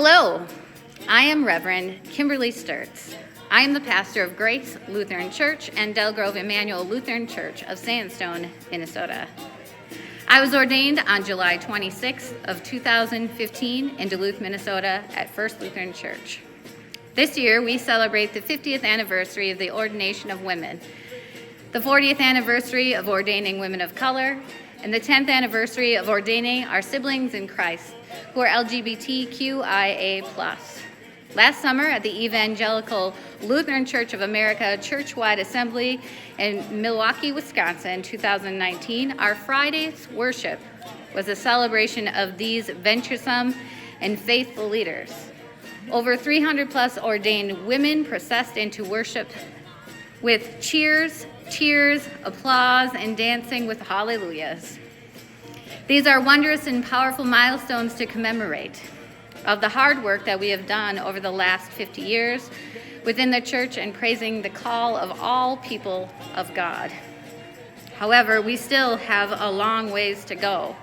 Hello, I am Reverend Kimberly Sturtz. I am the pastor of Grace Lutheran Church and Del Grove Emmanuel Lutheran Church of Sandstone, Minnesota. I was ordained on July 26th of 2015 in Duluth, Minnesota at First Lutheran Church. This year, we celebrate the 50th anniversary of the ordination of women, the 40th anniversary of ordaining women of color, and the 10th anniversary of ordaining our siblings in Christ who are LGBTQIA+. Last summer at the Evangelical Lutheran Church of America Churchwide Assembly in Milwaukee, Wisconsin, 2019, our Friday's worship was a celebration of these venturesome and faithful leaders. Over 300 plus ordained women processed into worship with cheers, tears, applause, and dancing with hallelujahs. These are wondrous and powerful milestones to commemorate of the hard work that we have done over the last 50 years within the church and praising the call of all people of God. However, we still have a long ways to go.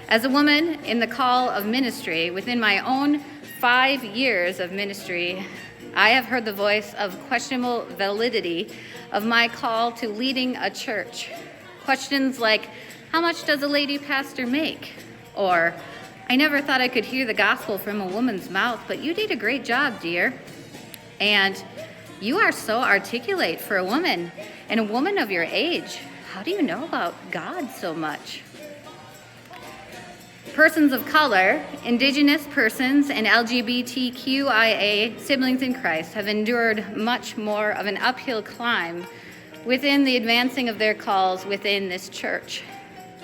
As a woman in the call of ministry, within my own 5 years of ministry, I have heard the voice of questionable validity of my call to leading a church. Questions like, how much does a lady pastor make? Or, I never thought I could hear the gospel from a woman's mouth, but you did a great job, dear. And you are so articulate for a woman, and a woman of your age. How do you know about God so much? Persons of color, Indigenous persons, and LGBTQIA siblings in Christ have endured much more of an uphill climb within the advancing of their calls within this church.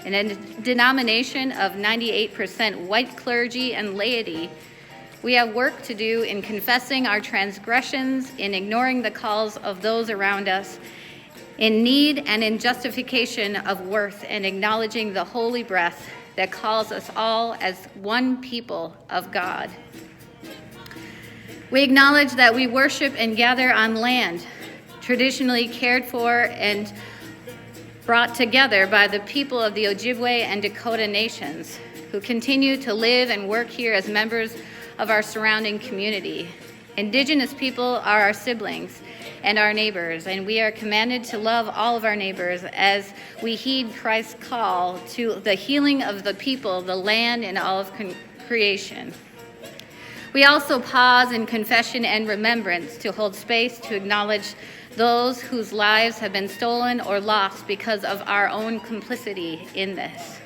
In a denomination of 98% white clergy and laity, we have work to do in confessing our transgressions, in ignoring the calls of those around us, in need and in justification of worth, and acknowledging the holy breath that calls us all as one people of God. We acknowledge that we worship and gather on land traditionally cared for and brought together by the people of the Ojibwe and Dakota nations, who continue to live and work here as members of our surrounding community. Indigenous people are our siblings and our neighbors, and we are commanded to love all of our neighbors as we heed Christ's call to the healing of the people, the land, and all of creation. We also pause in confession and remembrance to hold space to acknowledge those whose lives have been stolen or lost because of our own complicity in this.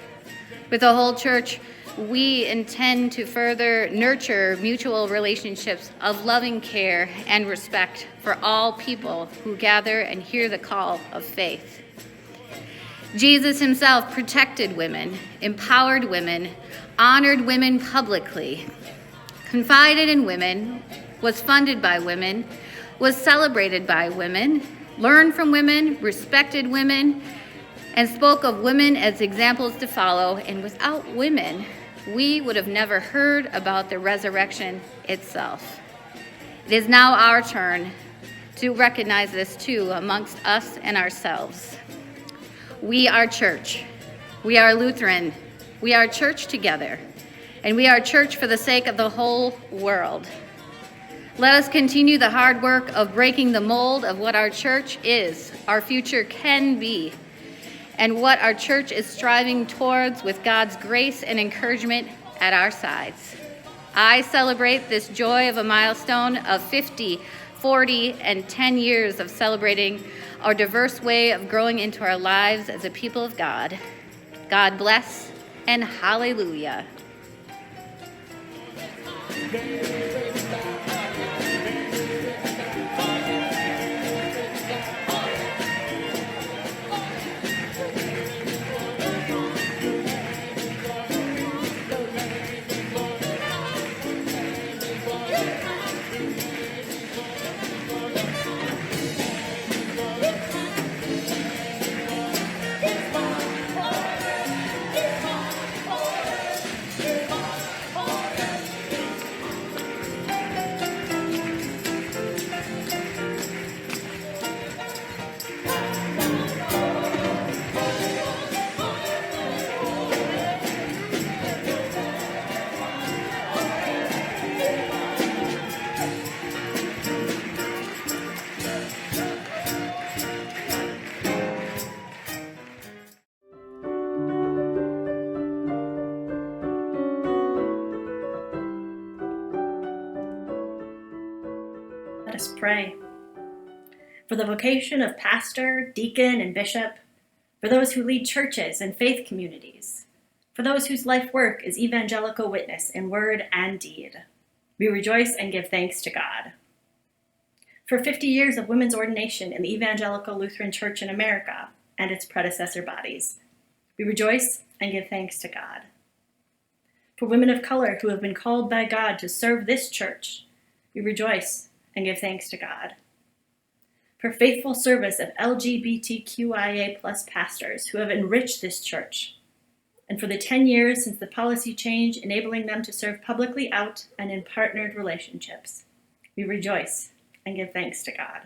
With the whole church, we intend to further nurture mutual relationships of loving care and respect for all people who gather and hear the call of faith. Jesus himself protected women, empowered women, honored women publicly, confided in women, was funded by women, was celebrated by women, learned from women, respected women, and spoke of women as examples to follow. And without women, we would have never heard about the resurrection itself. It is now our turn to recognize this too amongst us and ourselves. We are church. We are Lutheran. We are church together. And we are church for the sake of the whole world. Let us continue the hard work of breaking the mold of what our church is, our future can be, and what our church is striving towards with God's grace and encouragement at our sides. I celebrate this joy of a milestone of 50, 40, and 10 years of celebrating our diverse way of growing into our lives as a people of God. God bless and hallelujah. pray. For the vocation of pastor, deacon, and bishop, for those who lead churches and faith communities, for those whose life work is evangelical witness in word and deed, we rejoice and give thanks to God. For 50 years of women's ordination in the Evangelical Lutheran Church in America and its predecessor bodies, we rejoice and give thanks to God. For women of color who have been called by God to serve this church, we rejoice and give thanks to God. For faithful service of LGBTQIA+ pastors who have enriched this church, and for the 10 years since the policy change enabling them to serve publicly out and in partnered relationships, we rejoice and give thanks to God.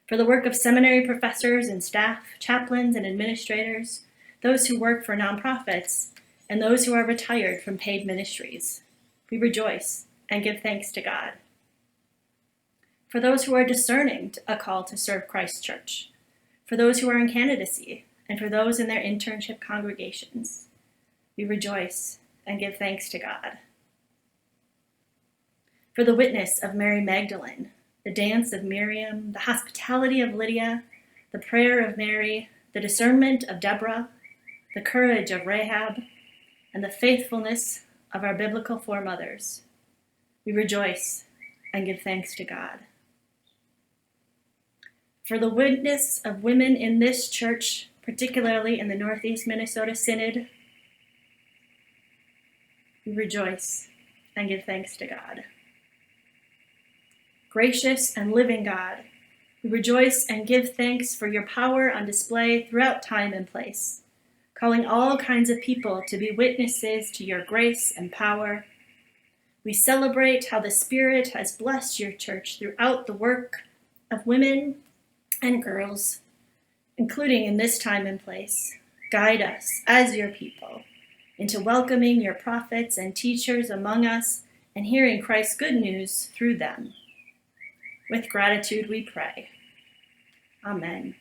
For the work of seminary professors and staff, chaplains and administrators, those who work for nonprofits, and those who are retired from paid ministries, we rejoice and give thanks to God. For those who are discerning a call to serve Christ Church, for those who are in candidacy, and for those in their internship congregations, we rejoice and give thanks to God. For the witness of Mary Magdalene, the dance of Miriam, the hospitality of Lydia, the prayer of Mary, the discernment of Deborah, the courage of Rahab, and the faithfulness of our biblical foremothers, we rejoice and give thanks to God. For the witness of women in this church, particularly in the Northeast Minnesota Synod, we rejoice and give thanks to God. Gracious and living God, we rejoice and give thanks for your power on display throughout time and place, calling all kinds of people to be witnesses to your grace and power. We celebrate how the Spirit has blessed your church throughout the work of women and girls, including in this time and place. Guide us as your people into welcoming your prophets and teachers among us and hearing Christ's good news through them. With gratitude we pray. Amen.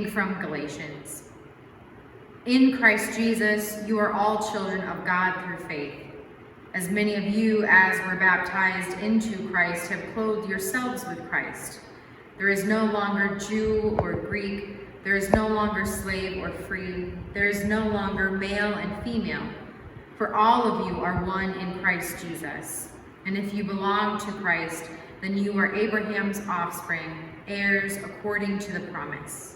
reading from Galatians. In Christ Jesus, you are all children of God through faith. As many of you as were baptized into Christ have clothed yourselves with Christ. There is no longer Jew or Greek. There is no longer slave or free. There is no longer male and female. For all of you are one in Christ Jesus. And if you belong to Christ, then you are Abraham's offspring, heirs according to the promise.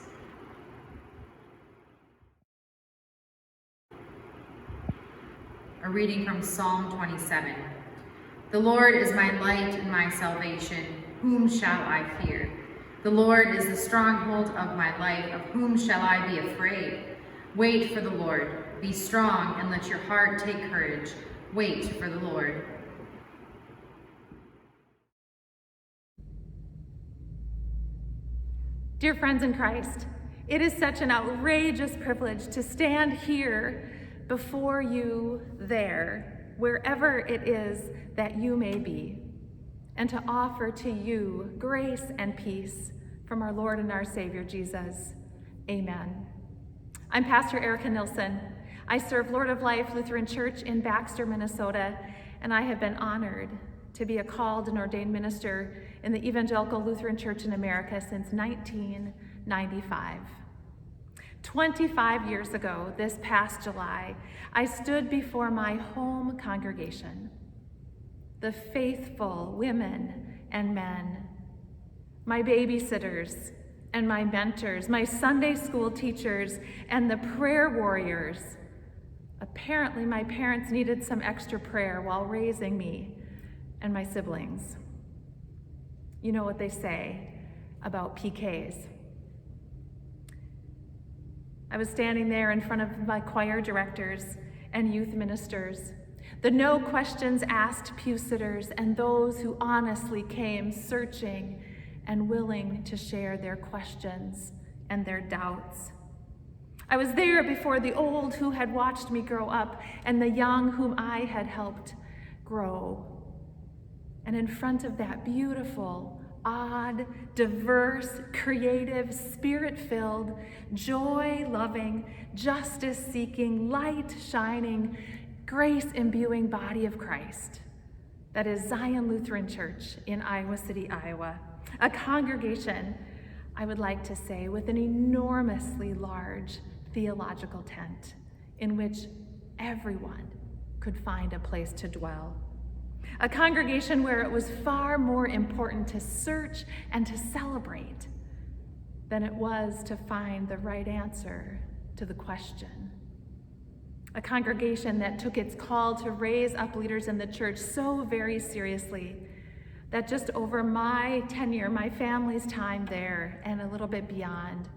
A reading from Psalm 27. The Lord is my light and my salvation. Whom shall I fear? The Lord is the stronghold of my life. Of whom shall I be afraid? Wait for the Lord. Be strong and let your heart take courage. Wait for the Lord. Dear friends in Christ, it is such an outrageous privilege to stand here before you there, wherever it is that you may be, and to offer to you grace and peace from our Lord and our Savior, Jesus. Amen. I'm Pastor Erica Nilsson. I serve Lord of Life Lutheran Church in Baxter, Minnesota, and I have been honored to be a called and ordained minister in the Evangelical Lutheran Church in America since 1995. 25 years ago, this past July, I stood before my home congregation, the faithful women and men, my babysitters and my mentors, my Sunday school teachers and the prayer warriors. Apparently, my parents needed some extra prayer while raising me and my siblings. You know what they say about PKs. I was standing there in front of my choir directors and youth ministers, the no questions asked pew sitters, and those who honestly came searching and willing to share their questions and their doubts. I was there before the old who had watched me grow up and the young whom I had helped grow. And in front of that beautiful, odd, diverse, creative, spirit-filled, joy-loving, justice-seeking, light-shining, grace-imbuing body of Christ. That is Zion Lutheran Church in Iowa City, Iowa. A congregation, I would like to say, with an enormously large theological tent in which everyone could find a place to dwell. A congregation where it was far more important to search and to celebrate than it was to find the right answer to the question. A congregation that took its call to raise up leaders in the church so very seriously that just over my tenure, my family's time there, and a little bit beyond,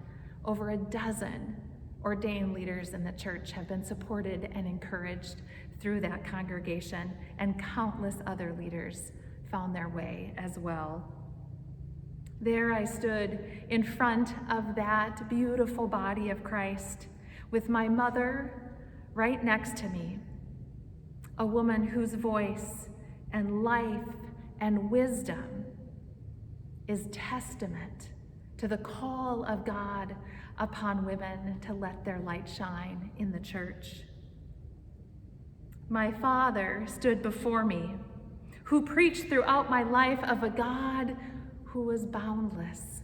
over a dozen ordained leaders in the church have been supported and encouraged through that congregation, and countless other leaders found their way as well. There I stood in front of that beautiful body of Christ with my mother right next to me, a woman whose voice and life and wisdom is testament to the call of God upon women to let their light shine in the church. My father stood before me, who preached throughout my life of a God who was boundless,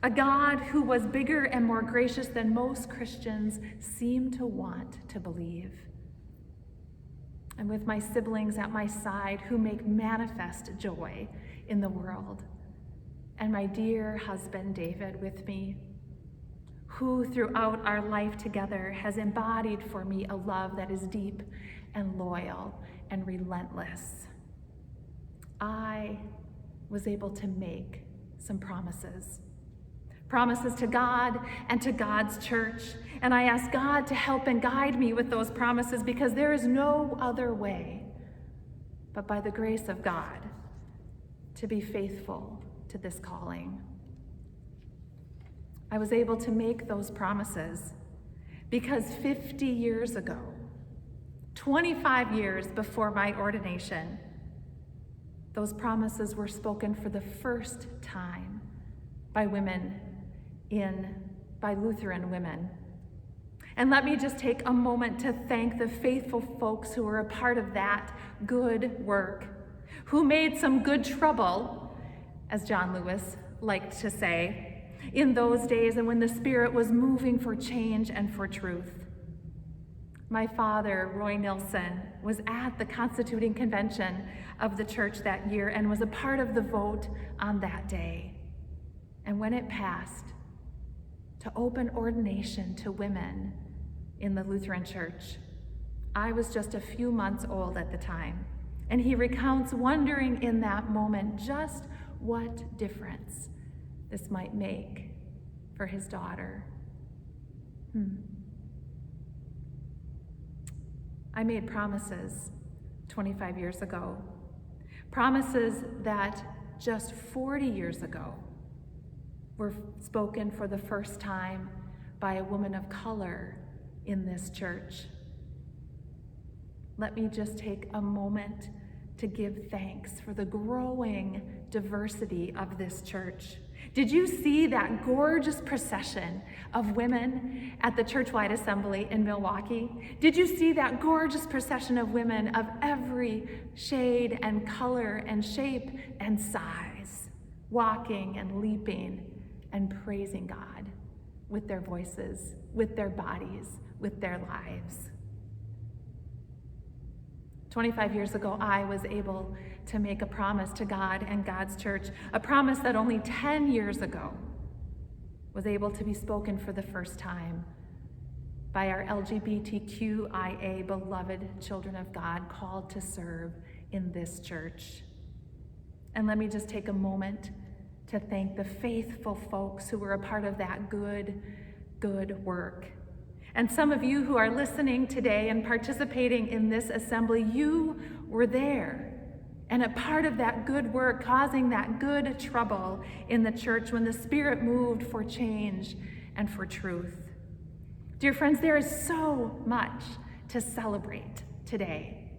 a God who was bigger and more gracious than most Christians seem to want to believe. And with my siblings at my side who make manifest joy in the world, and my dear husband David with me, who throughout our life together has embodied for me a love that is deep and loyal and relentless. I was able to make some promises to God and to God's church, and I asked God to help and guide me with those promises, because there is no other way but by the grace of God to be faithful to this calling. I was able to make those promises because 50 years ago, 25 years before my ordination, those promises were spoken for the first time by women by Lutheran women. And let me just take a moment to thank the faithful folks who were a part of that good work, who made some good trouble, as John Lewis liked to say, in those days and when the Spirit was moving for change and for truth. My father, Roy Nilsson, was at the Constituting Convention of the church that year and was a part of the vote on that day. And when it passed to open ordination to women in the Lutheran Church, I was just a few months old at the time. And he recounts wondering in that moment just what difference this might make for his daughter. I made promises 25 years ago, promises that just 40 years ago were spoken for the first time by a woman of color in this church. Let me just take a moment to give thanks for the growing diversity of this church. Did you see that gorgeous procession of women at the church-wide assembly in Milwaukee? Did you see that gorgeous procession of women of every shade and color and shape and size, walking and leaping and praising God with their voices, with their bodies, with their lives? 25 years ago, I was able to make a promise to God and God's church, a promise that only 10 years ago was able to be spoken for the first time by our LGBTQIA beloved children of God called to serve in this church. And let me just take a moment to thank the faithful folks who were a part of that good work. And some of you who are listening today and participating in this assembly, you were there and a part of that good work, causing that good trouble in the church when the Spirit moved for change and for truth. Dear friends, there is so much to celebrate today.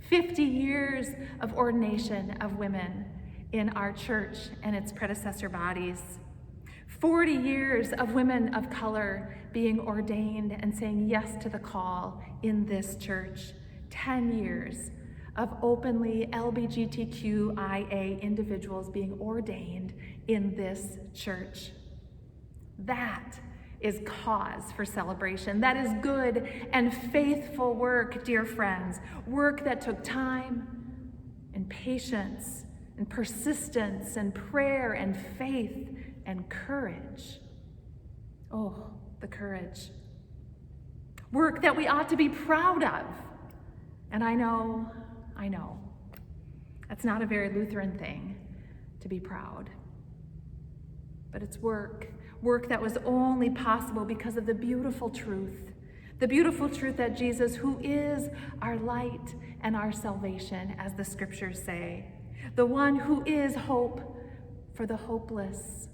50 years of ordination of women in our church and its predecessor bodies. 40 years of women of color being ordained and saying yes to the call in this church. 10 years of openly LGBTQIA individuals being ordained in this church. That is cause for celebration. That is good and faithful work, dear friends. Work that took time and patience and persistence and prayer and faith and courage. Oh, the courage. Work that we ought to be proud of. And I know, that's not a very Lutheran thing to be proud. But it's work that was only possible because of the beautiful truth that Jesus, who is our light and our salvation, as the scriptures say, the one who is hope for the hopeless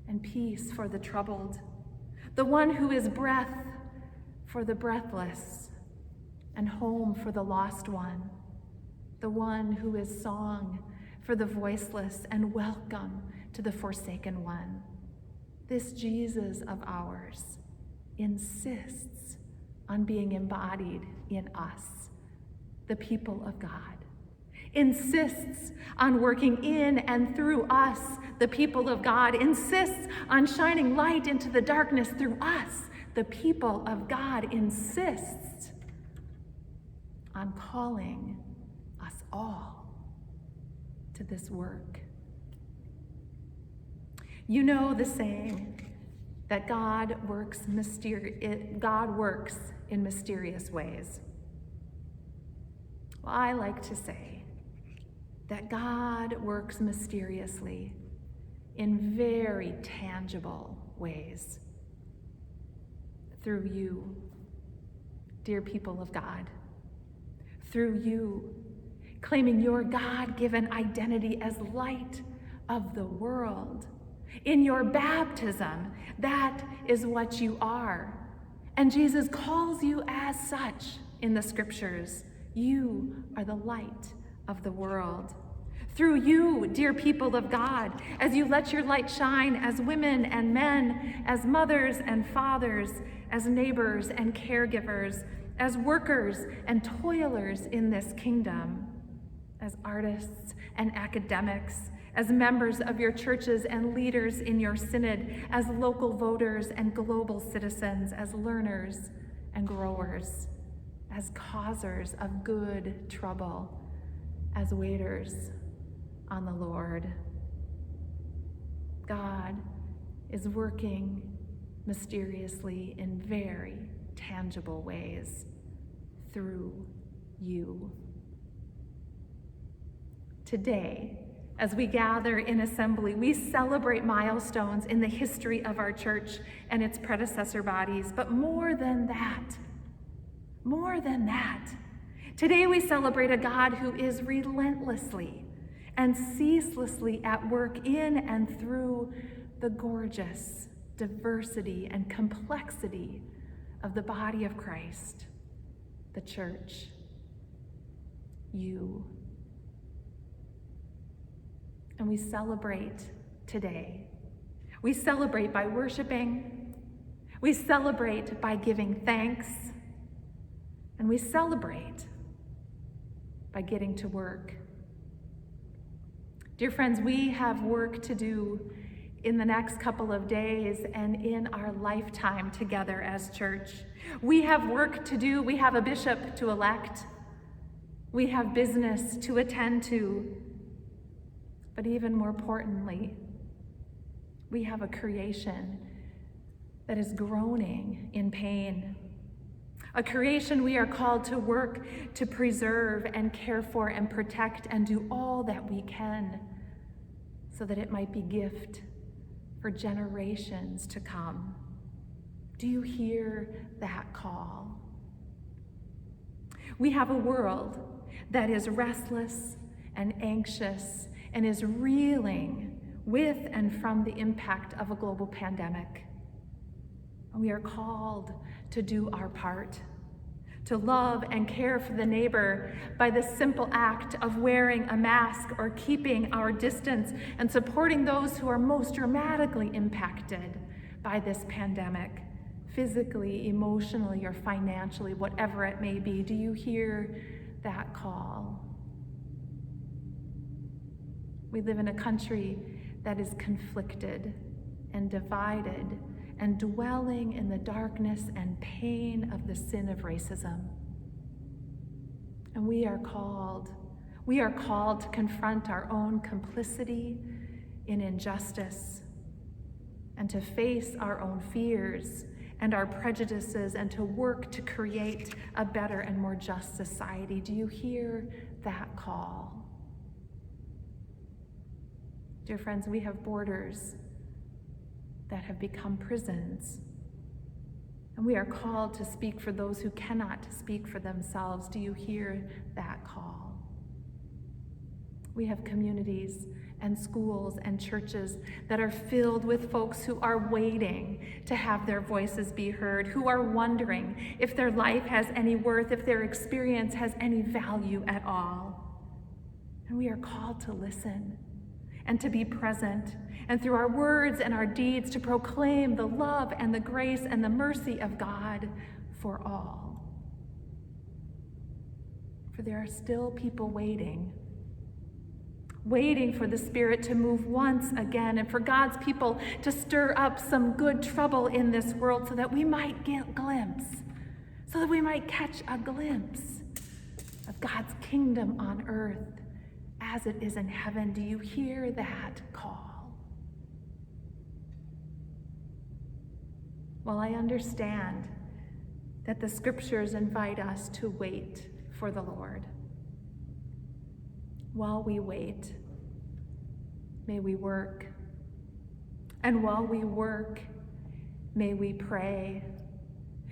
and peace for the troubled, the one who is breath for the breathless and home for the lost one, the one who is song for the voiceless and welcome to the forsaken one. This Jesus of ours insists on being embodied in us, the people of God. Insists on working in and through us, the people of God. Insists on shining light into the darkness through us, the people of God. Insists on calling us all to this work. You know the saying that God works in mysterious ways. Well, I like to say that God works mysteriously in very tangible ways through you, dear people of God, through you, claiming your God-given identity as light of the world. In your baptism, that is what you are. And Jesus calls you as such in the scriptures. You are the light of the world. Through you, dear people of God, as you let your light shine as women and men, as mothers and fathers, as neighbors and caregivers, as workers and toilers in this kingdom, as artists and academics, as members of your churches and leaders in your synod, as local voters and global citizens, as learners and growers, as causers of good trouble, as waiters on the Lord. God is working mysteriously in very tangible ways through you. Today, as we gather in assembly, we celebrate milestones in the history of our church and its predecessor bodies. But more than that, today we celebrate a God who is relentlessly and ceaselessly at work in and through the gorgeous diversity and complexity of the body of Christ, the church, you. And we celebrate today. We celebrate by worshiping. We celebrate by giving thanks. And we celebrate by getting to work. Dear friends, we have work to do in the next couple of days and in our lifetime together as church. We have work to do. We have a bishop to elect. We have business to attend to. But even more importantly, we have a creation that is groaning in pain. A creation we are called to work to preserve and care for and protect and do all that we can so that it might be gift for generations to come. Do you hear that call? We have a world that is restless and anxious and is reeling with and from the impact of a global pandemic. We are called to do our part, to love and care for the neighbor by the simple act of wearing a mask or keeping our distance and supporting those who are most dramatically impacted by this pandemic, physically, emotionally, or financially, whatever it may be. Do you hear that call? We live in a country that is conflicted and divided and dwelling in the darkness and pain of the sin of racism. And we are called to confront our own complicity in injustice and to face our own fears and our prejudices and to work to create a better and more just society. Do you hear that call? Dear friends, we have borders that have become prisons, and we are called to speak for those who cannot speak for themselves. Do you hear that call? We have communities and schools and churches that are filled with folks who are waiting to have their voices be heard, who are wondering if their life has any worth, if their experience has any value at all. And we are called to listen and to be present, and through our words and our deeds to proclaim the love and the grace and the mercy of God for all. For there are still people waiting for the Spirit to move once again and for God's people to stir up some good trouble in this world so that we might get a glimpse, so that we might catch a glimpse of God's kingdom on earth as it is in heaven. Do you hear that call? Well, I understand that the scriptures invite us to wait for the Lord. While we wait, may we work. And while we work, may we pray.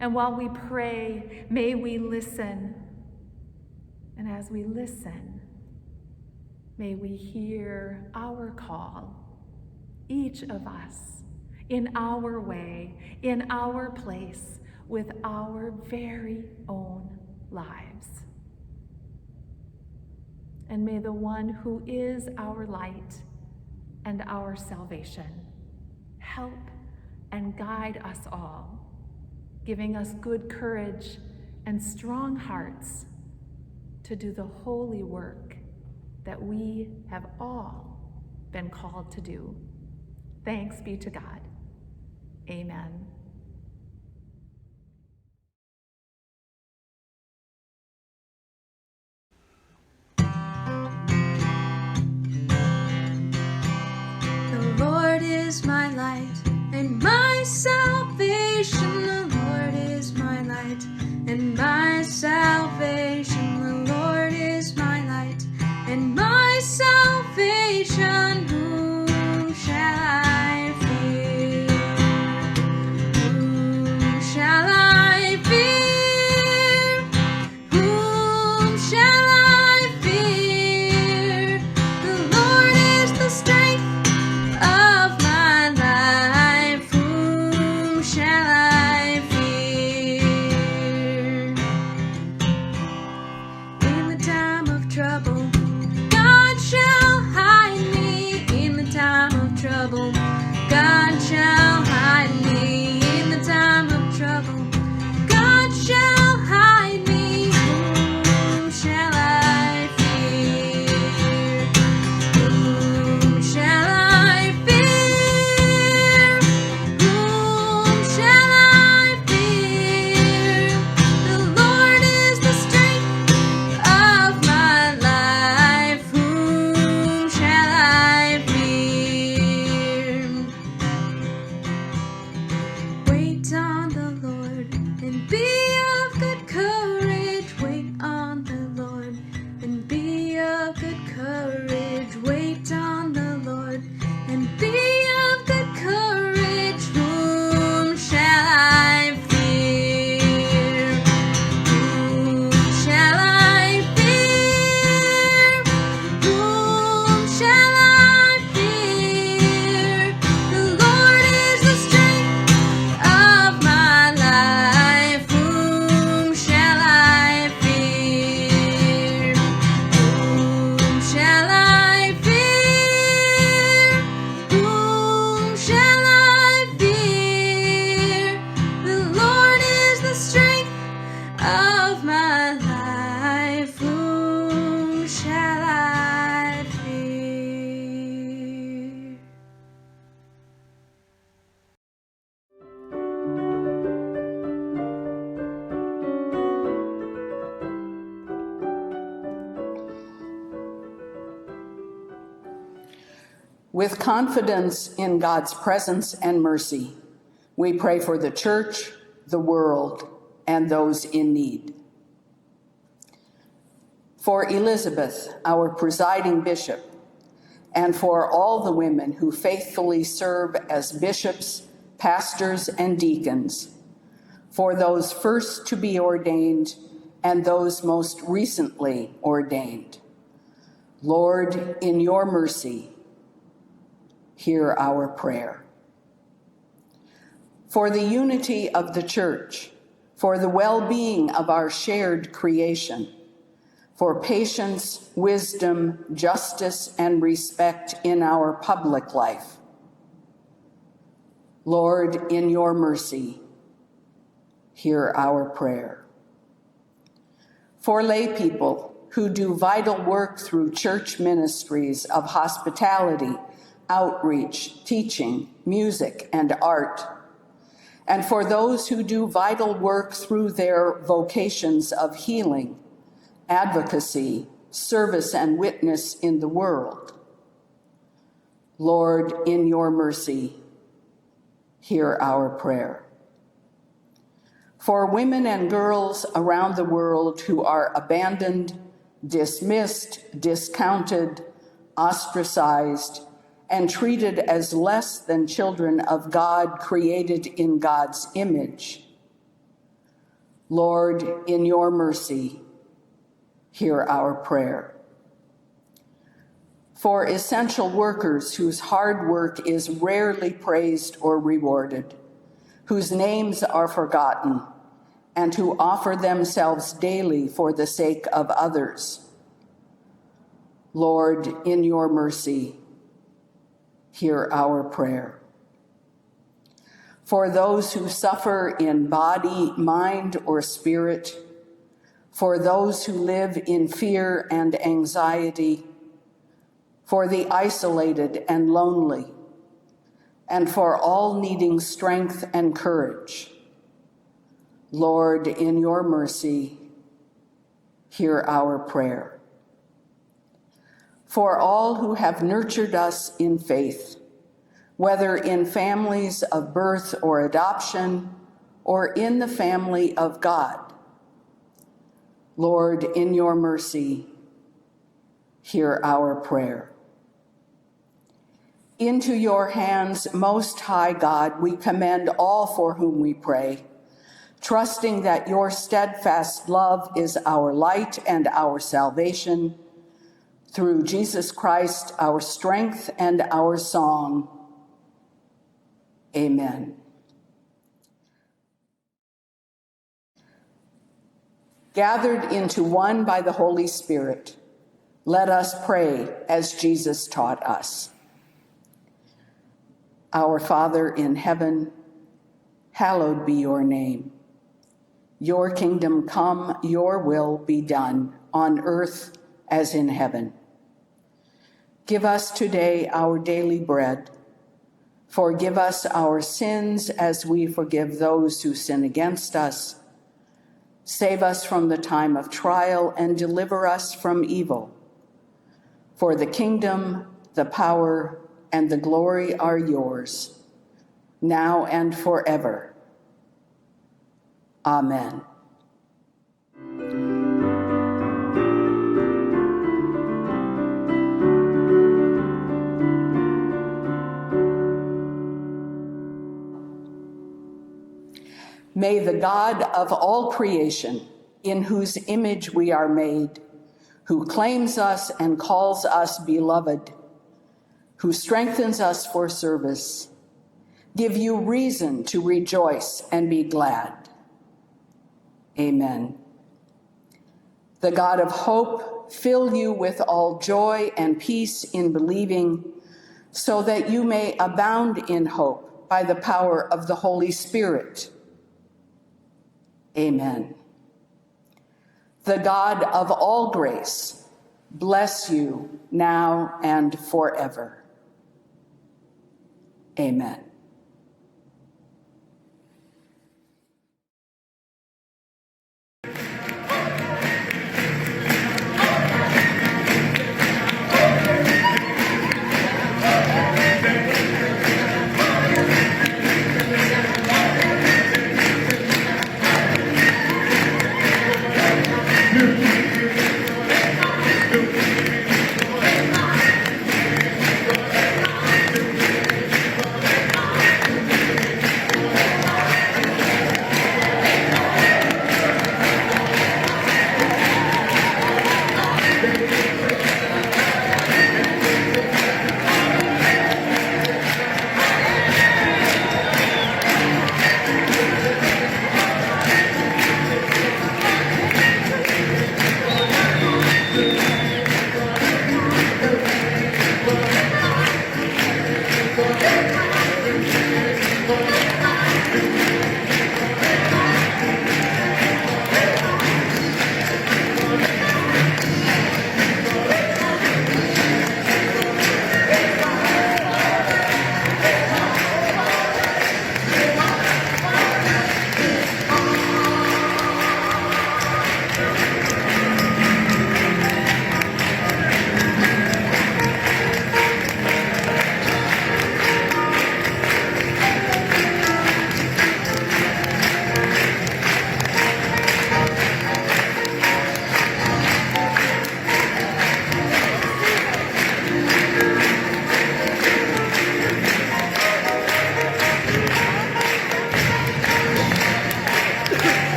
And while we pray, may we listen. And as we listen, may we hear our call, each of us, in our way, in our place, with our very own lives. and may the one who is our light and our salvation help and guide us all, giving us good courage and strong hearts to do the holy work that we have all been called to do. Thanks be to God. Amen. The Lord is my light and my salvation. The Lord is my light and my salvation. The Lord is my light and my salvation. Whom shall I fear? Whom shall I fear? Whom shall I fear? The Lord is the strength of my life. Whom shall I fear? In the time of trouble, God shall hide me. In the time of trouble, God shall hide me. In the time of trouble, God shall hide me. Whom shall I fear? Whom shall I fear? Whom shall I fear? The Lord is the strength of my life. Whom shall I fear? Wait on the Lord and be of good courage. Wait on the Lord and be of good courage. Wait on the Lord and be of good courage. Whom shall I fear? Whom shall I fear? Whom shall I fear? The Lord is the strength of my life. Whom shall I fear? Whom shall I fear? Whom shall I fear? The Lord is the strength of my life. Whom shall I fear? With confidence in God's presence and mercy, we pray for the church, the world, and those in need. For Elizabeth, our presiding bishop, and for all the women who faithfully serve as bishops, pastors, and deacons, for those first to be ordained and those most recently ordained. Lord, in your mercy, hear our prayer. For the unity of the church, for the well-being of our shared creation, for patience, wisdom, justice, and respect in our public life. Lord, in your mercy, hear our prayer. For lay people who do vital work through church ministries of hospitality, outreach, teaching, music, and art, and for those who do vital work through their vocations of healing, advocacy, service, and witness in the world. Lord, in your mercy, hear our prayer. For women and girls around the world who are abandoned, dismissed, discounted, ostracized, and treated as less than children of God created in God's image. Lord, in your mercy, hear our prayer. For essential workers whose hard work is rarely praised or rewarded, whose names are forgotten, and who offer themselves daily for the sake of others. Lord, in your mercy, hear our prayer. For those who suffer in body, mind, or spirit, for those who live in fear and anxiety, for the isolated and lonely, and for all needing strength and courage, Lord, in your mercy, hear our prayer. For all who have nurtured us in faith, whether in families of birth or adoption, or in the family of God, Lord, in your mercy, hear our prayer. Into your hands, Most High God, we commend all for whom we pray, trusting that your steadfast love is our light and our salvation, through Jesus Christ, our strength and our song. Amen. Gathered into one by the Holy Spirit, let us pray as Jesus taught us. Our Father in heaven, hallowed be your name. Your kingdom come, your will be done, on earth as in heaven. Give us today our daily bread. Forgive us our sins as we forgive those who sin against us. Save us from the time of trial and deliver us from evil. For the kingdom, the power, and the glory are yours, now and forever. Amen. May the God of all creation, in whose image we are made, who claims us and calls us beloved, who strengthens us for service, give you reason to rejoice and be glad. Amen. The God of hope fill you with all joy and peace in believing, so that you may abound in hope by the power of the Holy Spirit. Amen. The God of all grace bless you now and forever. Amen.